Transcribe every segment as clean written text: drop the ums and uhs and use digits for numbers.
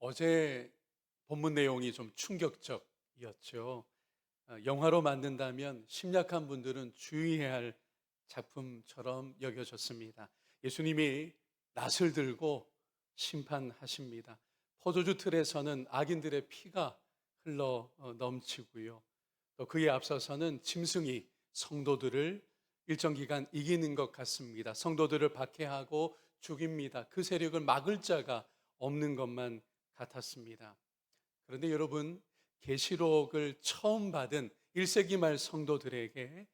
어제 본문 내용이 좀 충격적이었죠. 영화로 만든다면 심약한 분들은 주의해야 할 작품처럼 여겨졌습니다. 예수님이 낫을 들고 심판하십니다. 포도주 틀에서는 악인들의 피가 흘러 넘치고요. 또 그에 앞서서는 짐승이 성도들을 일정 기간 이기는 것 같습니다. 성도들을 박해하고 죽입니다. 그 세력을 막을 자가 없는 것만 같았습니다. 그런데 여러분, 계시록을 처음 받은 1세기 말 성도들에게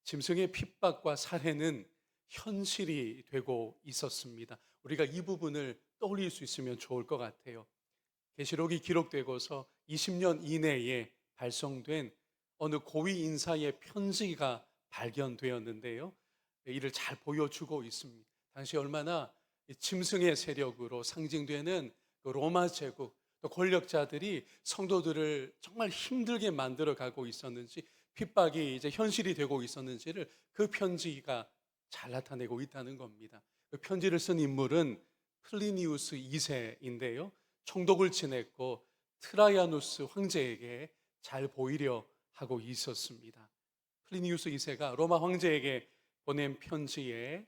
짐승의 핍박과 살해는 현실이 되고 있었습니다. 우리가 이 부분을 떠올릴 수 있으면 좋을 것 같아요. 계시록이 기록되고서 20년 이내에 발송된 어느 고위 인사의 편지가 발견되었는데요. 이를 잘 보여주고 있습니다. 당시 얼마나 짐승의 세력으로 상징되는 그 로마 제국, 또 권력자들이 성도들을 정말 힘들게 만들어 가고 있었는지, 핍박이 이제 현실이 되고 있었는지를 그 편지가 잘 나타내고 있다는 겁니다. 그 편지를 쓴 인물은 플리니우스 2세인데요. 총독을 지냈고 트라이아누스 황제에게 잘 보이려 하고 있었습니다. 플리니우스 2세가 로마 황제에게 보낸 편지에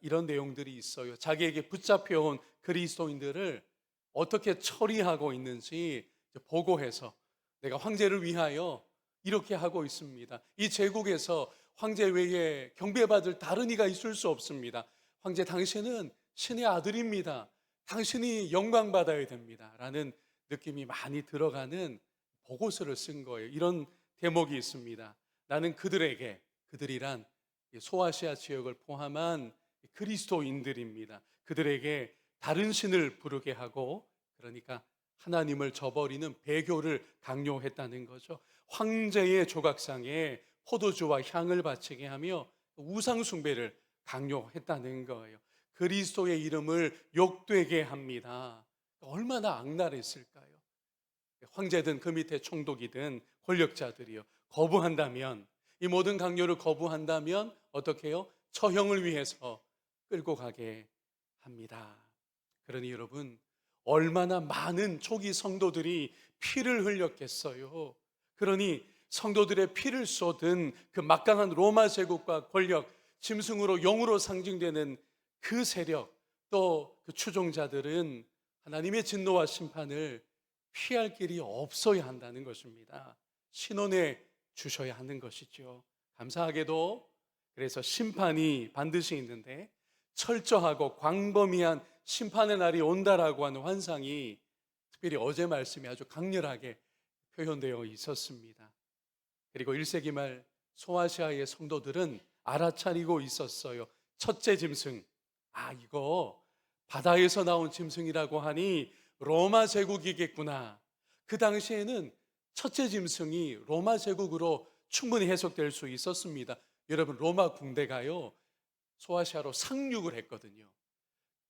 이런 내용들이 있어요. 자기에게 붙잡혀온 그리스도인들을 어떻게 처리하고 있는지 보고해서 내가 황제를 위하여 이렇게 하고 있습니다. 이 제국에서 황제 외에 경배받을 다른 이가 있을 수 없습니다. 황제, 당신은 신의 아들입니다. 당신이 영광받아야 됩니다. 라는 느낌이 많이 들어가는 보고서를 쓴 거예요. 이런 대목이 있습니다. 나는 그들이란 소아시아 지역을 포함한 그리스도인들입니다. 그들에게 다른 신을 부르게 하고, 그러니까 하나님을 저버리는 배교를 강요했다는 거죠. 황제의 조각상에 포도주와 향을 바치게 하며 우상 숭배를 강요했다는 거예요. 그리스도의 이름을 욕되게 합니다. 얼마나 악랄했을까요? 황제든 그 밑에 총독이든 권력자들이요, 거부한다면, 이 모든 강요를 거부한다면 어떻게 해요? 처형을 위해서 끌고 가게 합니다. 그러니 여러분, 얼마나 많은 초기 성도들이 피를 흘렸겠어요. 그러니 성도들의 피를 쏟은 그 막강한 로마 제국과 권력, 짐승으로 영으로 상징되는 그 세력, 또 그 추종자들은 하나님의 진노와 심판을 피할 길이 없어야 한다는 것입니다. 신원해 주셔야 하는 것이죠. 감사하게도 그래서 심판이 반드시 있는데, 철저하고 광범위한 심판의 날이 온다라고 하는 환상이 특별히 어제 말씀에 아주 강렬하게 표현되어 있었습니다. 그리고 1세기 말 소아시아의 성도들은 알아차리고 있었어요. 첫째 짐승, 이거 바다에서 나온 짐승이라고 하니 로마 제국이겠구나. 그 당시에는 첫째 짐승이 로마 제국으로 충분히 해석될 수 있었습니다. 여러분, 로마 군대가요, 소아시아로 상륙을 했거든요.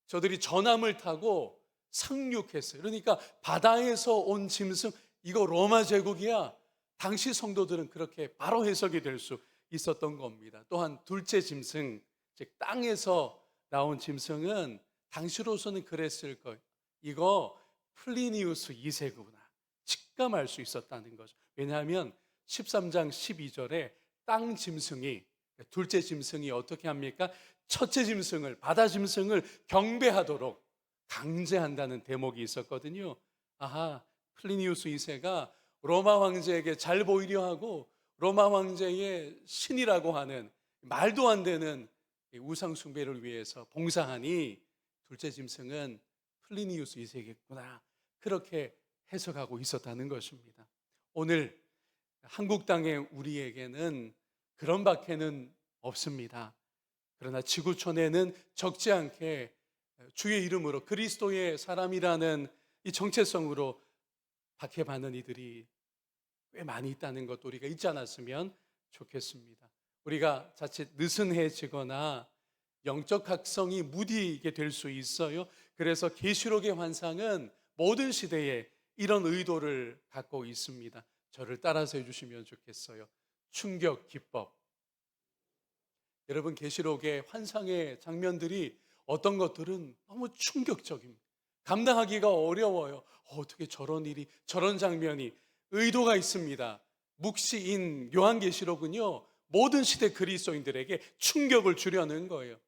저들이 전함을 타고 상륙했어요. 그러니까 바다에서 온 짐승, 이거 로마 제국이야. 당시 성도들은 그렇게 바로 해석이 될 수 있었던 겁니다. 또한 둘째 짐승, 즉 땅에서 나온 짐승은 당시로서는 그랬을 거예요. 이거 플리니우스 2세구나. 직감할 수 있었다는 거죠. 왜냐하면 13장 12절에 땅 짐승이, 둘째 짐승이 어떻게 합니까? 첫째 짐승을, 바다 짐승을 경배하도록 강제한다는 대목이 있었거든요. 플리니우스 2세가 로마 황제에게 잘 보이려 하고 로마 황제의 신이라고 하는 말도 안 되는 우상 숭배를 위해서 봉사하니 둘째 짐승은 플리니우스 2세겠구나. 그렇게 해석하고 있었다는 것입니다. 오늘 한국 땅의 우리에게는 그런 박해는 없습니다. 그러나 지구촌에는 적지 않게 주의 이름으로 그리스도의 사람이라는 이 정체성으로 박해받는 이들이 꽤 많이 있다는 것도 우리가 잊지 않았으면 좋겠습니다. 우리가 자칫 느슨해지거나 영적 각성이 무디게 될 수 있어요. 그래서 계시록의 환상은 모든 시대에 이런 의도를 갖고 있습니다. 저를 따라서 해주시면 좋겠어요. 충격 기법. 여러분, 계시록의 환상의 장면들이 어떤 것들은 너무 충격적입니다. 감당하기가 어려워요. 어떻게 저런 일이, 저런 장면이, 의도가 있습니다. 묵시인 요한계시록은요, 모든 시대 그리스도인들에게 충격을 주려는 거예요.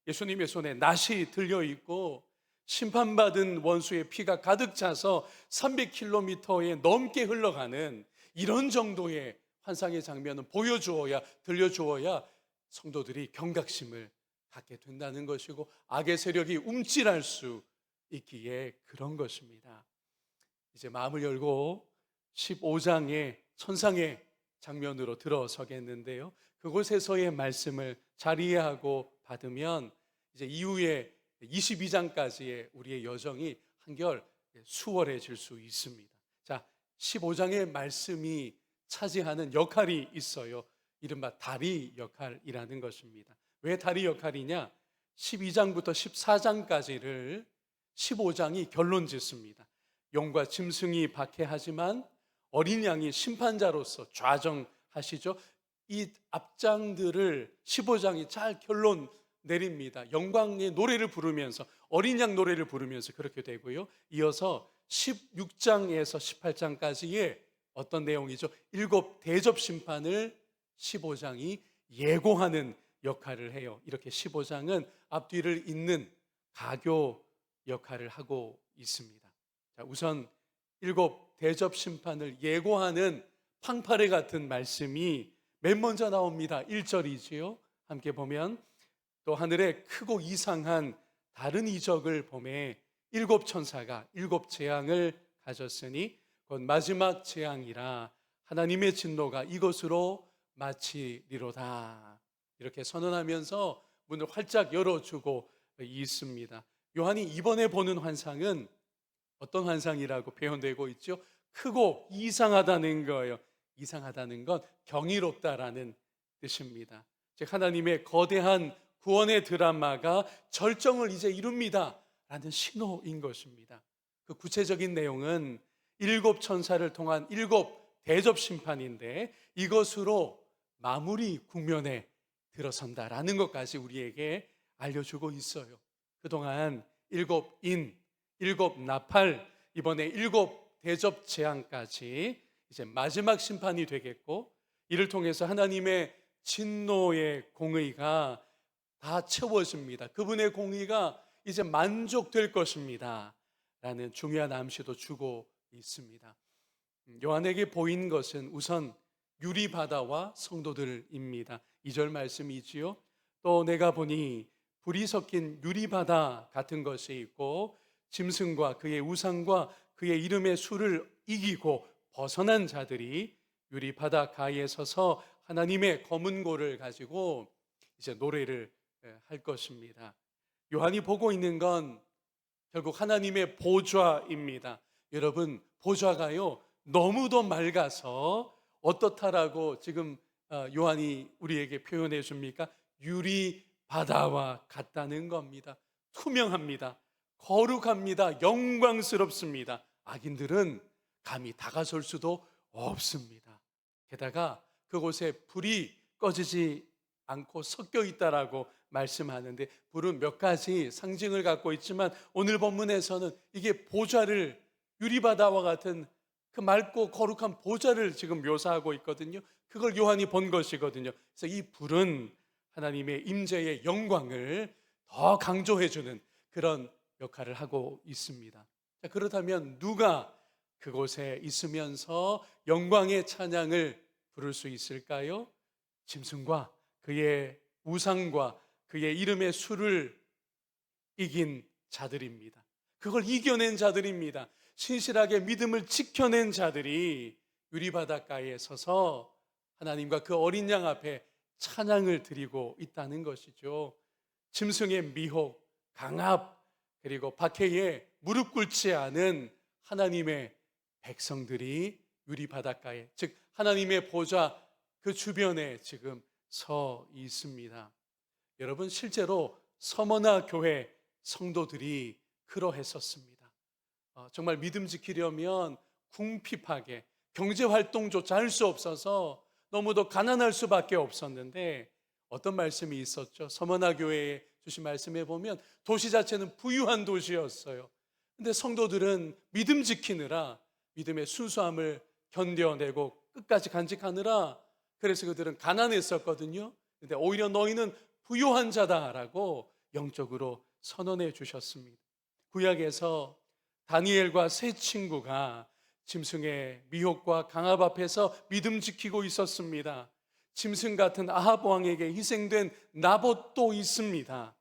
예수님의 손에 낫이 들려 있고 심판받은 원수의 피가 가득 차서 300km에 넘게 흘러가는 이런 정도의 환상의 장면은 보여주어야, 들려주어야 성도들이 경각심을 갖게 된다는 것이고, 악의 세력이 움찔할 수 있기에 그런 것입니다. 이제 마음을 열고 15장의 천상의 장면으로 들어서겠는데요, 그곳에서의 말씀을 잘 이해하고 받으면 이제 이후에 22장까지의 우리의 여정이 한결 수월해질 수 있습니다. 자, 15장의 말씀이 차지하는 역할이 있어요. 이른바 다리 역할이라는 것입니다. 왜 다리 역할이냐? 12장부터 14장까지를 15장이 결론 짓습니다. 용과 짐승이 박해하지만 어린 양이 심판자로서 좌정하시죠. 이 앞장들을 15장이 잘 결론 내립니다. 영광의 노래를 부르면서, 어린 양 노래를 부르면서 그렇게 되고요. 이어서 16장에서 18장까지의 어떤 내용이죠? 7 대접 심판을 15장이 예고하는 역할을 해요. 이렇게 15장은 앞뒤를 잇는 가교 역할을 하고 있습니다. 자, 우선 7 대접 심판을 예고하는 팡파레 같은 말씀이 맨 먼저 나옵니다. 1절이지요. 함께 보면, 또 하늘에 크고 이상한 다른 이적을 보매 7 천사가 7 재앙을 가졌으니 곧 마지막 재앙이라 하나님의 진노가 이것으로 마치리로다. 이렇게 선언하면서 문을 활짝 열어주고 있습니다. 요한이 이번에 보는 환상은 어떤 환상이라고 표현되고 있죠? 크고 이상하다는 거예요. 이상하다는 건 경이롭다라는 뜻입니다. 즉, 하나님의 거대한 구원의 드라마가 절정을 이제 이룹니다 라는 신호인 것입니다. 그 구체적인 내용은 7 천사를 통한 7 대접 심판인데, 이것으로 마무리 국면에 들어선다라는 것까지 우리에게 알려주고 있어요. 그동안 7 인, 7 나팔, 이번에 7 대접 재앙까지 이제 마지막 심판이 되겠고, 이를 통해서 하나님의 진노의 공의가 다 채워집니다. 그분의 공의가 이제 만족될 것입니다 라는 중요한 암시도 주고 있습니다. 요한에게 보인 것은 우선 유리바다와 성도들입니다. 2절 말씀이지요. 또 내가 보니 불이 섞인 유리바다 같은 것이 있고, 짐승과 그의 우상과 그의 이름의 수를 이기고 벗어난 자들이 유리바다 가에 서서 하나님의 검은 고를 가지고 이제 노래를 할 것입니다. 요한이 보고 있는 건 결국 하나님의 보좌입니다. 여러분, 보좌가요 너무도 맑아서 어떻다라고 지금 요한이 우리에게 표현해 줍니까? 유리 바다와 같다는 겁니다. 투명합니다. 거룩합니다. 영광스럽습니다. 악인들은 감히 다가설 수도 없습니다. 게다가 그곳에 불이 꺼지지 않고 섞여 있다라고 말씀하는데, 불은 몇 가지 상징을 갖고 있지만 오늘 본문에서는 이게 보좌를, 유리바다와 같은 그 맑고 거룩한 보좌를 지금 묘사하고 있거든요. 그걸 요한이 본 것이거든요. 그래서 이 불은 하나님의 임재의 영광을 더 강조해주는 그런 역할을 하고 있습니다. 자, 그렇다면 누가 그곳에 있으면서 영광의 찬양을 부를 수 있을까요? 짐승과 그의 우상과 그의 이름의 수를 이긴 자들입니다. 그걸 이겨낸 자들입니다. 신실하게 믿음을 지켜낸 자들이 유리바닷가에 서서 하나님과 그 어린 양 앞에 찬양을 드리고 있다는 것이죠. 짐승의 미혹, 강압, 그리고 박해에 무릎 꿇지 않은 하나님의 백성들이 유리바닷가에, 즉 하나님의 보좌 그 주변에 지금 서 있습니다. 여러분, 실제로 서머나 교회 성도들이 그러했었습니다. 정말 믿음 지키려면 궁핍하게 경제활동조차 할 수 없어서 너무도 가난할 수밖에 없었는데, 어떤 말씀이 있었죠? 서머나 교회에 주신 말씀에 보면 도시 자체는 부유한 도시였어요. 근데 성도들은 믿음 지키느라, 믿음의 순수함을 견뎌내고 끝까지 간직하느라, 그래서 그들은 가난했었거든요. 근데 오히려 너희는 부요한 자다라고 영적으로 선언해 주셨습니다. 구약에서 다니엘과 세 친구가 짐승의 미혹과 강압 앞에서 믿음 지키고 있었습니다. 짐승 같은 아합 왕에게 희생된 나봇도 있습니다.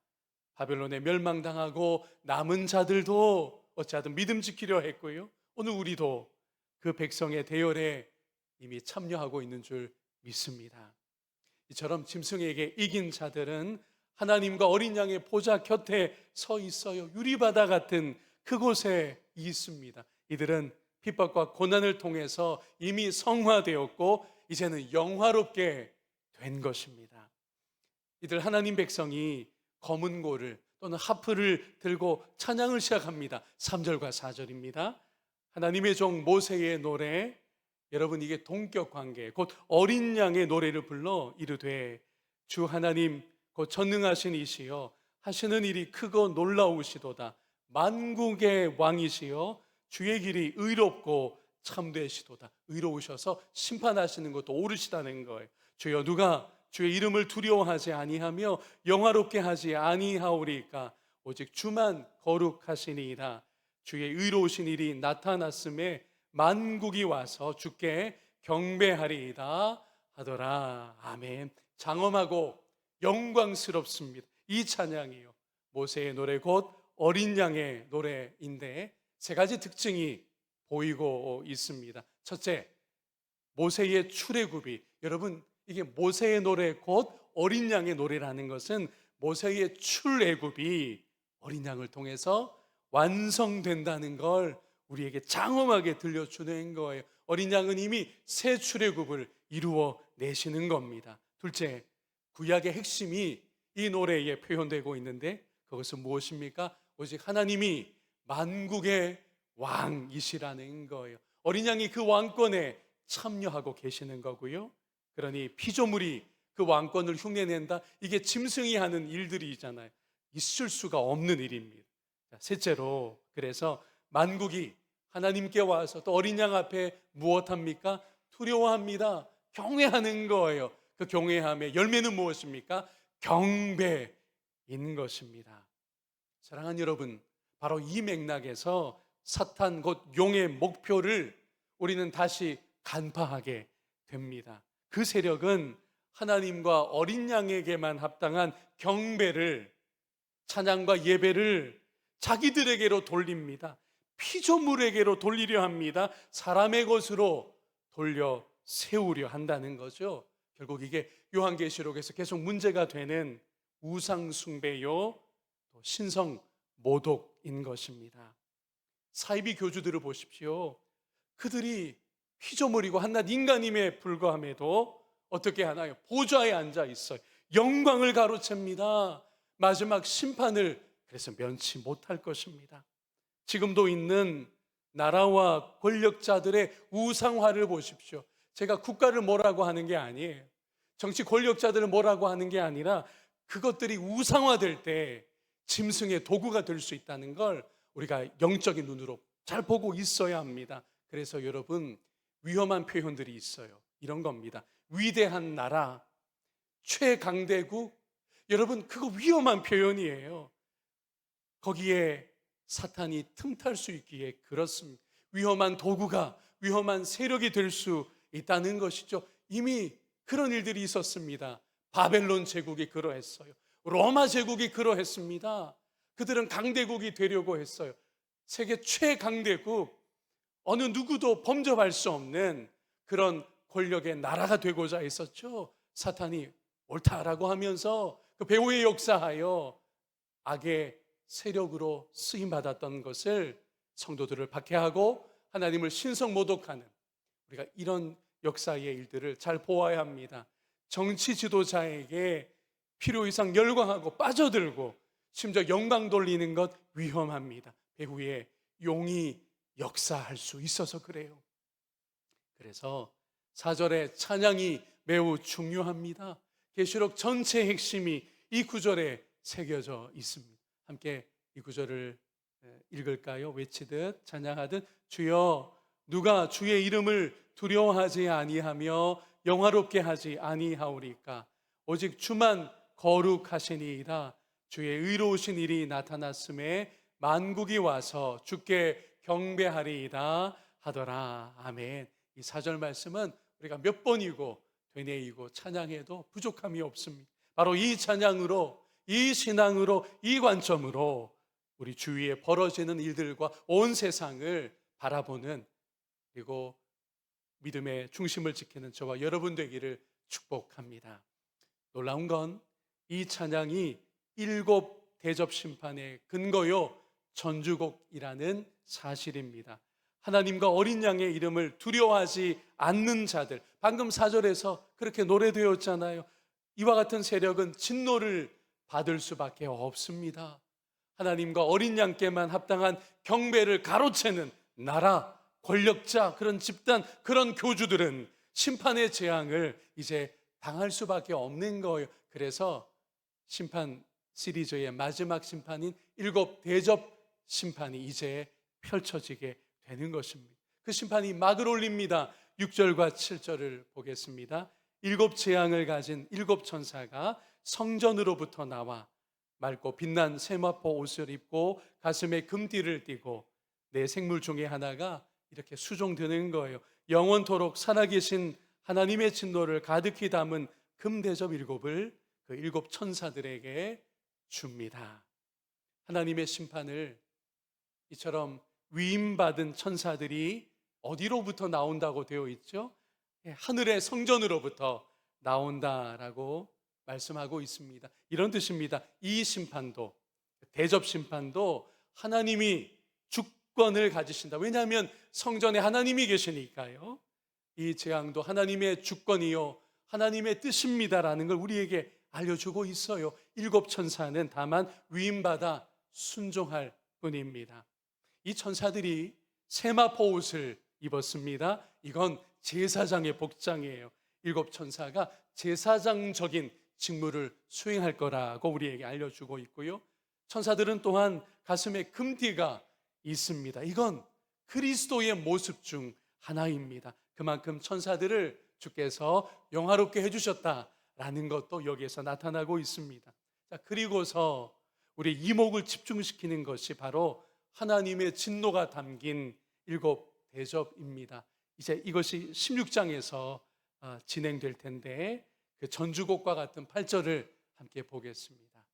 바벨론에 멸망당하고 남은 자들도 어찌하든 믿음 지키려 했고요. 오늘 우리도 그 백성의 대열에 이미 참여하고 있는 줄 믿습니다. 이처럼 짐승에게 이긴 자들은 하나님과 어린 양의 보좌 곁에 서 있어요. 유리바다 같은 그곳에 있습니다. 이들은 핍박과 고난을 통해서 이미 성화되었고 이제는 영화롭게 된 것입니다. 이들 하나님 백성이 검은고를 또는 하프를 들고 찬양을 시작합니다. 3절과 4절입니다. 하나님의 종 모세의 노래, 여러분 이게 동격 관계, 곧 어린 양의 노래를 불러 이르되 주 하나님 곧 전능하신 이시여 하시는 일이 크고 놀라우시도다. 만국의 왕이시여 주의 길이 의롭고 참되시도다. 의로우셔서 심판하시는 것도 옳으시다는 거예요. 주여 누가 주의 이름을 두려워하지 아니하며 영화롭게 하지 아니하오리까 오직 주만 거룩하시니이다. 주의 의로우신 일이 나타났음에 만국이 와서 주께 경배하리이다 하더라. 아멘. 장엄하고 영광스럽습니다. 이 찬양이요, 모세의 노래 곧 어린 양의 노래인데 세 가지 특징이 보이고 있습니다. 첫째, 모세의 출애굽이, 여러분 이게 모세의 노래 곧 어린 양의 노래라는 것은 모세의 출애굽이 어린 양을 통해서 완성된다는 걸 우리에게 장엄하게 들려주는 거예요. 어린 양은 이미 새 출애굽을 이루어 내시는 겁니다. 둘째, 구약의 핵심이 이 노래에 표현되고 있는데 그것은 무엇입니까? 오직 하나님이 만국의 왕이시라는 거예요. 어린 양이 그 왕권에 참여하고 계시는 거고요. 그러니 피조물이 그 왕권을 흉내낸다, 이게 짐승이 하는 일들이잖아요. 있을 수가 없는 일입니다. 셋째로, 그래서 만국이 하나님께 와서 또 어린 양 앞에 무엇합니까? 두려워합니다. 경외하는 거예요. 그 경외함의 열매는 무엇입니까? 경배인 것입니다. 사랑하는 여러분, 바로 이 맥락에서 사탄 곧 용의 목표를 우리는 다시 간파하게 됩니다. 그 세력은 하나님과 어린 양에게만 합당한 경배를, 찬양과 예배를 자기들에게로 돌립니다. 피조물에게로 돌리려 합니다. 사람의 것으로 돌려 세우려 한다는 거죠. 결국 이게 요한계시록에서 계속 문제가 되는 우상 숭배요, 또 신성 모독인 것입니다. 사이비 교주들을 보십시오. 그들이 피조물이고 한낱 인간임에 불과함에도 어떻게 하나요? 보좌에 앉아 있어요. 영광을 가로챕니다. 마지막 심판을 그래서 면치 못할 것입니다. 지금도 있는 나라와 권력자들의 우상화를 보십시오. 제가 국가를 뭐라고 하는 게 아니에요. 정치 권력자들을 뭐라고 하는 게 아니라 그것들이 우상화될 때 짐승의 도구가 될 수 있다는 걸 우리가 영적인 눈으로 잘 보고 있어야 합니다. 그래서 여러분, 위험한 표현들이 있어요. 이런 겁니다. 위대한 나라, 최강대국, 여러분 그거 위험한 표현이에요. 거기에 사탄이 틈탈 수 있기에 그렇습니다. 위험한 도구가, 위험한 세력이 될 수 있다는 것이죠. 이미 그런 일들이 있었습니다. 바벨론 제국이 그러했어요. 로마 제국이 그러했습니다. 그들은 강대국이 되려고 했어요. 세계 최강대국, 어느 누구도 범접할 수 없는 그런 권력의 나라가 되고자 했었죠. 사탄이 옳다라고 하면서 그 배후에 역사하여 악의 세력으로 쓰임받았던 것을 성도들을 박해하고 하나님을 신성모독하는, 우리가 이런 역사의 일들을 잘 보아야 합니다. 정치 지도자에게 필요 이상 열광하고 빠져들고 심지어 영광 돌리는 것 위험합니다. 배후에 용이 역사할 수 있어서 그래요. 그래서 4절의 찬양이 매우 중요합니다. 계시록 전체의 핵심이 이 구절에 새겨져 있습니다. 함께 이 구절을 읽을까요? 외치듯 찬양하듯 주여 누가 주의 이름을 두려워하지 아니하며 영화롭게 하지 아니하오리까? 오직 주만 거룩하시니이다. 주의 의로우신 일이 나타났음에 만국이 와서 주께 경배하리이다 하더라. 아멘. 이 4절 말씀은 우리가 몇 번이고 되뇌이고 찬양해도 부족함이 없습니다. 바로 이 찬양으로, 이 신앙으로, 이 관점으로 우리 주위에 벌어지는 일들과 온 세상을 바라보는, 그리고 믿음의 중심을 지키는 저와 여러분 되기를 축복합니다. 놀라운 건 이 찬양이 7 대접 심판의 근거요 전주곡이라는 사실입니다. 하나님과 어린 양의 이름을 두려워하지 않는 자들, 방금 4절에서 그렇게 노래되었잖아요. 이와 같은 세력은 진노를 받을 수밖에 없습니다. 하나님과 어린 양께만 합당한 경배를 가로채는 나라, 권력자, 그런 집단, 그런 교주들은 심판의 재앙을 이제 당할 수밖에 없는 거예요. 그래서 심판 시리즈의 마지막 심판인 7 대접 심판이 이제 펼쳐지게 되는 것입니다. 그 심판이 막을 올립니다. 6절과 7절을 보겠습니다. 7 재앙을 가진 7 천사가 성전으로부터 나와 맑고 빛난 세마포 옷을 입고 가슴에 금띠를 띠고 네 생물 중에 하나가 이렇게 수종드는 거예요. 영원토록 살아계신 하나님의 진노를 가득히 담은 금대접 7을 그 7 천사들에게 줍니다. 하나님의 심판을 이처럼 위임받은 천사들이 어디로부터 나온다고 되어 있죠? 하늘의 성전으로부터 나온다라고 말씀하고 있습니다. 이런 뜻입니다. 이 심판도, 대접 심판도 하나님이 주권을 가지신다. 왜냐하면 성전에 하나님이 계시니까요. 이 재앙도 하나님의 주권이요 하나님의 뜻입니다라는 걸 우리에게 알려주고 있어요. 7 천사는 다만 위임받아 순종할 뿐입니다. 이 천사들이 세마포 옷을 입었습니다. 이건 제사장의 복장이에요. 7 천사가 제사장적인 직무를 수행할 거라고 우리에게 알려주고 있고요. 천사들은 또한 가슴에 금띠가 있습니다. 이건 그리스도의 모습 중 하나입니다. 그만큼 천사들을 주께서 영화롭게 해주셨다라는 것도 여기에서 나타나고 있습니다. 자, 그리고서 우리 이목을 집중시키는 것이 바로 하나님의 진노가 담긴 7 대접입니다. 이제 이것이 16장에서 진행될 텐데 그 전주곡과 같은 8절을 함께 보겠습니다.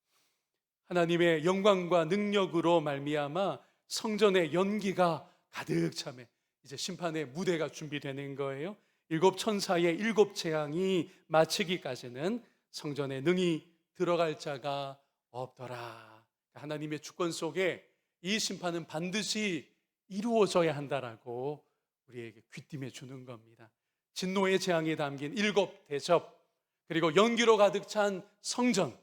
하나님의 영광과 능력으로 말미암아 성전의 연기가 가득 차매 이제 심판의 무대가 준비되는 거예요. 7 천사의 7 재앙이 마치기까지는 성전에 능히 들어갈 자가 없더라. 하나님의 주권 속에 이 심판은 반드시 이루어져야 한다라고 우리에게 귀띔해 주는 겁니다. 진노의 재앙이 담긴 7 대접, 그리고 연기로 가득 찬 성전.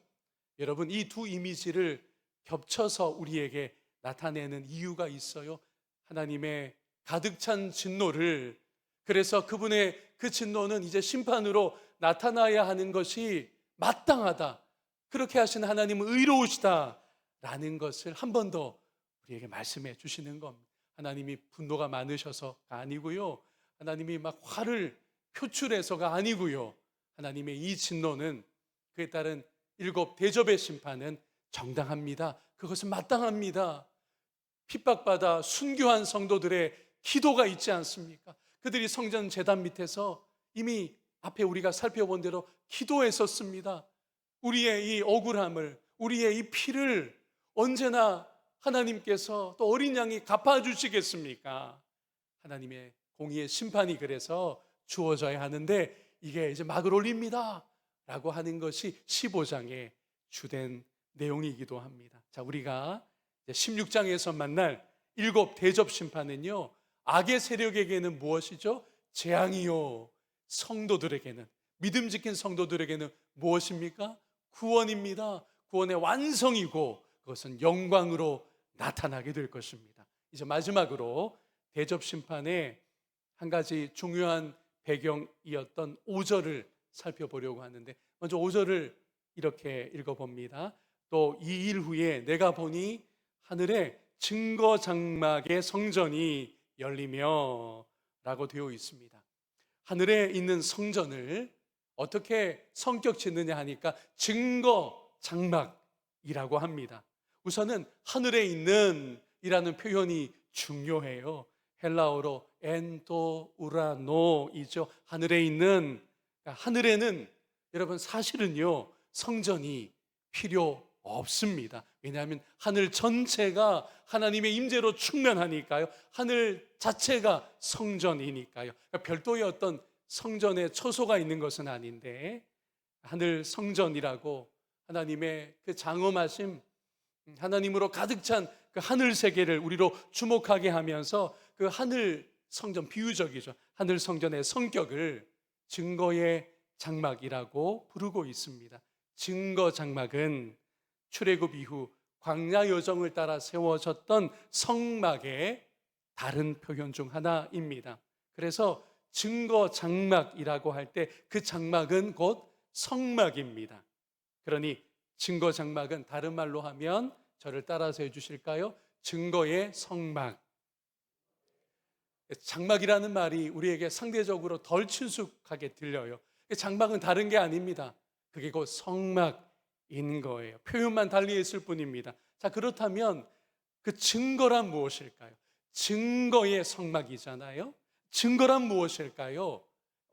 여러분, 이 두 이미지를 겹쳐서 우리에게 나타내는 이유가 있어요. 하나님의 가득 찬 진노를, 그래서 그분의 그 진노는 이제 심판으로 나타나야 하는 것이 마땅하다, 그렇게 하신 하나님은 의로우시다 라는 것을 한 번 더 우리에게 말씀해 주시는 겁니다. 하나님이 분노가 많으셔서가 아니고요, 하나님이 막 화를 표출해서가 아니고요, 하나님의 이 진노는, 그에 따른 7 대접의 심판은 정당합니다. 그것은 마땅합니다. 핍박받아 순교한 성도들의 기도가 있지 않습니까? 그들이 성전 제단 밑에서 이미 앞에 우리가 살펴본 대로 기도했었습니다. 우리의 이 억울함을, 우리의 이 피를 언제나 하나님께서 또 어린 양이 갚아주시겠습니까? 하나님의 공의의 심판이 그래서 주어져야 하는데 이게 이제 막을 올립니다 라고 하는 것이 15장의 주된 내용이기도 합니다. 자, 우리가 16장에서 만날 7 대접 심판은요, 악의 세력에게는 무엇이죠? 재앙이요, 성도들에게는, 믿음 지킨 성도들에게는 무엇입니까? 구원입니다. 구원의 완성이고 그것은 영광으로 나타나게 될 것입니다. 이제 마지막으로 대접 심판의 한 가지 중요한 배경이었던 5절을 살펴보려고 하는데, 먼저 5절을 이렇게 읽어봅니다. 또 2일 후에 내가 보니 하늘에 증거 장막의 성전이 열리며 라고 되어 있습니다. 하늘에 있는 성전을 어떻게 성격 짓느냐 하니까 증거 장막이라고 합니다. 우선은 하늘에 있는 이라는 표현이 중요해요. 헬라어로 엔토 우라노이죠. 하늘에 있는, 그러니까 하늘에는 여러분 사실은요 성전이 필요 없습니다. 왜냐하면 하늘 전체가 하나님의 임재로 충만하니까요. 하늘 자체가 성전이니까요. 그러니까 별도의 어떤 성전에 초소가 있는 것은 아닌데, 하늘 성전이라고 하나님의 그 장엄하심, 하나님으로 가득 찬 그 하늘 세계를 우리로 주목하게 하면서 그 하늘 성전, 비유적이죠. 하늘 성전의 성격을 증거의 장막이라고 부르고 있습니다. 증거 장막은 출애굽 이후 광야 여정을 따라 세워졌던 성막의 다른 표현 중 하나입니다. 그래서 증거 장막이라고 할 때 그 장막은 곧 성막입니다. 그러니 증거 장막은 다른 말로 하면, 저를 따라서 해주실까요? 증거의 성막. 장막이라는 말이 우리에게 상대적으로 덜 친숙하게 들려요. 장막은 다른 게 아닙니다. 그게 곧 성막인 거예요. 표현만 달리 했을 뿐입니다. 자, 그렇다면 그 증거란 무엇일까요? 증거의 성막이잖아요. 증거란 무엇일까요?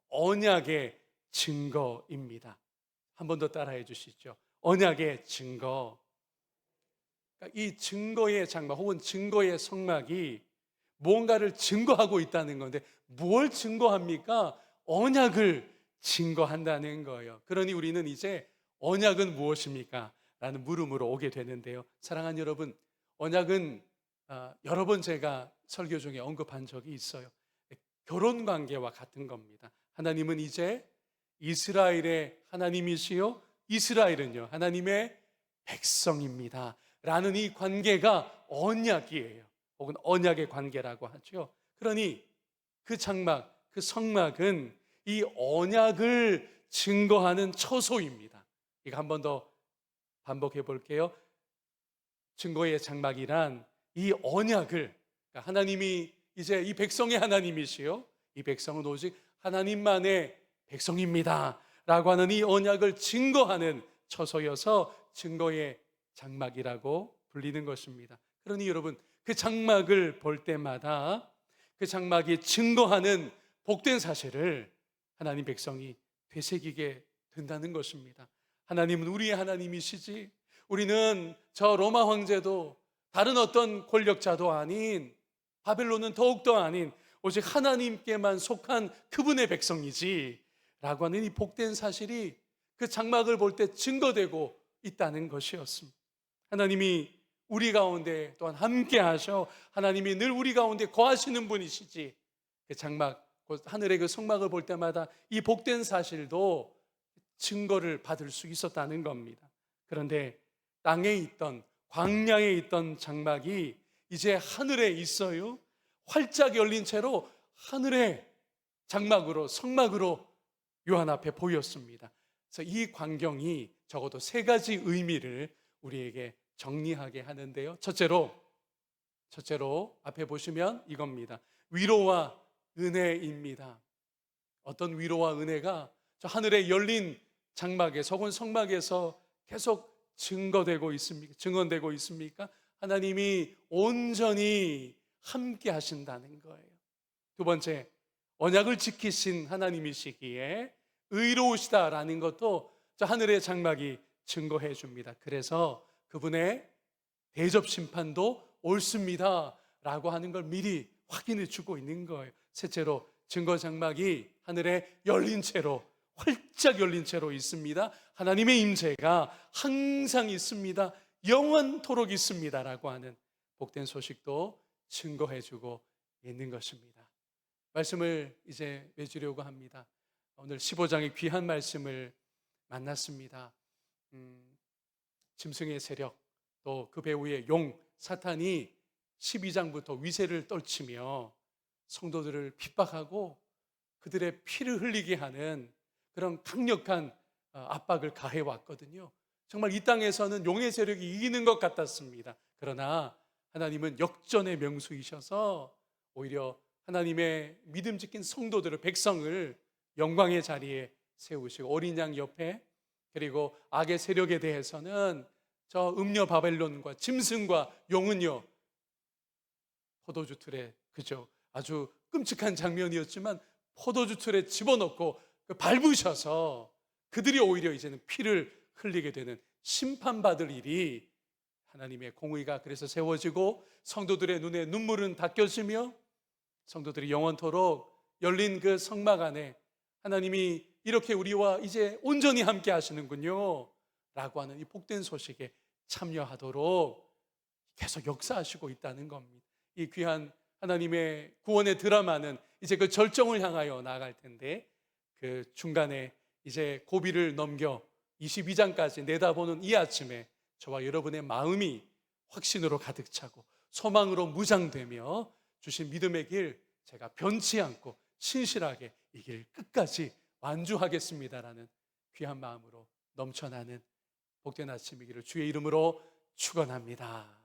언약의 증거입니다. 한 번 더 따라해 주시죠. 언약의 증거. 그러니까 이 증거의 장막 혹은 증거의 성막이 무언가를 증거하고 있다는 건데, 뭘 증거합니까? 언약을 증거한다는 거예요. 그러니 우리는 이제 언약은 무엇입니까? 라는 물음으로 오게 되는데요. 사랑하는 여러분, 언약은 여러 번 제가 설교 중에 언급한 적이 있어요. 결혼 관계와 같은 겁니다. 하나님은 이제 이스라엘의 하나님이시요, 이스라엘은요 하나님의 백성입니다 라는 이 관계가 언약이에요. 혹은 언약의 관계라고 하죠. 그러니 그 장막, 그 성막은 이 언약을 증거하는 처소입니다. 이거 한 번 더 반복해 볼게요. 증거의 장막이란 이 언약을, 그러니까 하나님이 이제 이 백성의 하나님이시요, 이 백성은 오직 하나님만의 백성입니다 라고 하는 이 언약을 증거하는 처소여서 증거의 장막이라고 불리는 것입니다. 그러니 여러분, 그 장막을 볼 때마다 그 장막이 증거하는 복된 사실을 하나님 백성이 되새기게 된다는 것입니다. 하나님은 우리의 하나님이시지, 우리는 저 로마 황제도 다른 어떤 권력자도 아닌, 바벨론은 더욱더 아닌 오직 하나님께만 속한 그분의 백성이지 라고 하는 이 복된 사실이 그 장막을 볼 때 증거되고 있다는 것이었습니다. 하나님이 우리 가운데 또한 함께 하셔 하나님이 늘 우리 가운데 거하시는 분이시지, 그 장막, 하늘의 그 성막을 볼 때마다 이 복된 사실도 증거를 받을 수 있었다는 겁니다. 그런데 땅에 있던, 광야에 있던 장막이 이제 하늘에 있어요. 활짝 열린 채로 하늘의 장막으로, 성막으로 요한 앞에 보였습니다. 그래서 이 광경이 적어도 세 가지 의미를 우리에게 정리하게 하는데요. 첫째로 앞에 보시면 이겁니다. 위로와 은혜입니다. 어떤 위로와 은혜가 저 하늘에 열린 장막에서 혹은 성막에서 계속 증거되고 있습니까? 증언되고 있습니까? 하나님이 온전히 함께 하신다는 거예요. 두 번째, 언약을 지키신 하나님이시기에 의로우시다라는 것도 저 하늘의 장막이 증거해 줍니다. 그래서 그분의 대접 심판도 옳습니다 라고 하는 걸 미리 확인해 주고 있는 거예요. 셋째로, 증거 장막이 하늘에 열린 채로, 활짝 열린 채로 있습니다. 하나님의 임재가 항상 있습니다. 영원토록 있습니다 라고 하는 복된 소식도 증거해 주고 있는 것입니다. 말씀을 이제 맺으려고 합니다. 오늘 15장의 귀한 말씀을 만났습니다. 짐승의 세력, 또 그 배후의 용 사탄이 12장부터 위세를 떨치며 성도들을 핍박하고 그들의 피를 흘리게 하는 그런 강력한 압박을 가해왔거든요. 정말 이 땅에서는 용의 세력이 이기는 것 같았습니다. 그러나 하나님은 역전의 명수이셔서 오히려 하나님의 믿음 지킨 성도들을, 백성을 영광의 자리에 세우시고 어린 양 옆에, 그리고 악의 세력에 대해서는 저 음녀 바벨론과 짐승과 용은요 포도주 틀에, 그죠, 아주 끔찍한 장면이었지만 포도주 틀에 집어넣고 밟으셔서 그들이 오히려 이제는 피를 흘리게 되는 심판받을 일이, 하나님의 공의가 그래서 세워지고 성도들의 눈에 눈물은 닦여지며 성도들이 영원토록 열린 그 성막 안에 하나님이 이렇게 우리와 이제 온전히 함께 하시는군요 라고 하는 이 복된 소식에 참여하도록 계속 역사하시고 있다는 겁니다. 이 귀한 하나님의 구원의 드라마는 이제 그 절정을 향하여 나아갈 텐데, 그 중간에 이제 고비를 넘겨 22장까지 내다보는 이 아침에 저와 여러분의 마음이 확신으로 가득 차고 소망으로 무장되며 주신 믿음의 길 제가 변치 않고 신실하게 이 길 끝까지 완주하겠습니다라는 귀한 마음으로 넘쳐나는 복된 아침이기를 주의 이름으로 축원합니다.